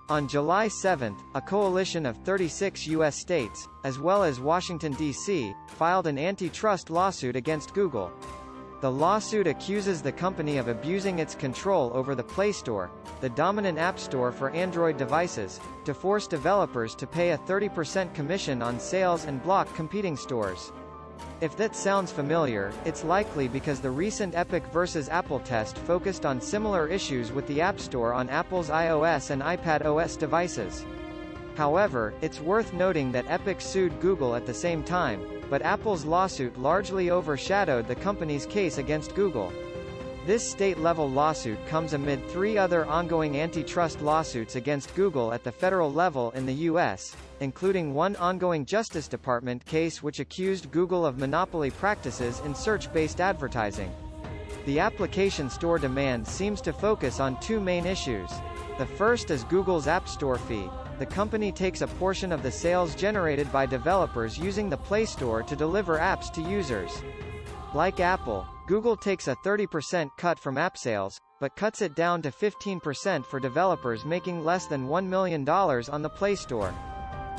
On July 7, a coalition of 36 U.S. states, as well as Washington, D.C., filed an antitrust lawsuit against Google. The lawsuit accuses the company of abusing its control over the Play Store, the dominant app store for Android devices, to force developers to pay a 30% commission on sales and block competing stores. If that sounds familiar, it's likely because the recent Epic versus Apple test focused on similar issues with the App Store on Apple's iOS and iPadOS devices. However, it's worth noting that Epic sued Google at the same time, but Apple's lawsuit largely overshadowed the company's case against Google. This state-level lawsuit comes amid 3 other ongoing antitrust lawsuits against Google at the federal level in the U.S., including one ongoing Justice Department case which accused Google of monopoly practices in search-based advertising. The application store demand seems to focus on 2 main issues. The first is Google's App Store fee. The company takes a portion of the sales generated by developers using the Play Store to deliver apps to users. Like Apple, Google takes a 30% cut from app sales, but cuts it down to 15% for developers making less than $1 million on the Play Store.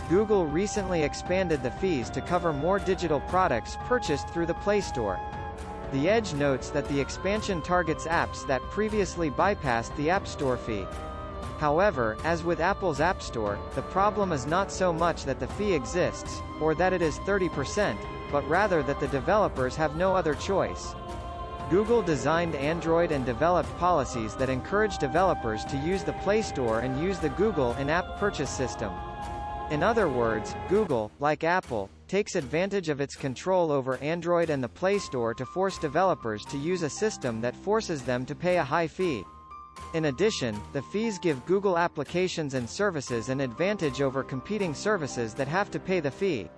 Google recently expanded the fees to cover more digital products purchased through the Play Store. The Edge notes that the expansion targets apps that previously bypassed the App Store fee. However, as with Apple's App Store, the problem is not so much that the fee exists, or that it is 30%, but rather that the developers have no other choice. Google designed Android and developed policies that encourage developers to use the Play Store and use the Google in-app purchase system. In other words, Google, like Apple, takes advantage of its control over Android and the Play Store to force developers to use a system that forces them to pay a high fee. In addition, the fees give Google applications and services an advantage over competing services that have to pay the fee.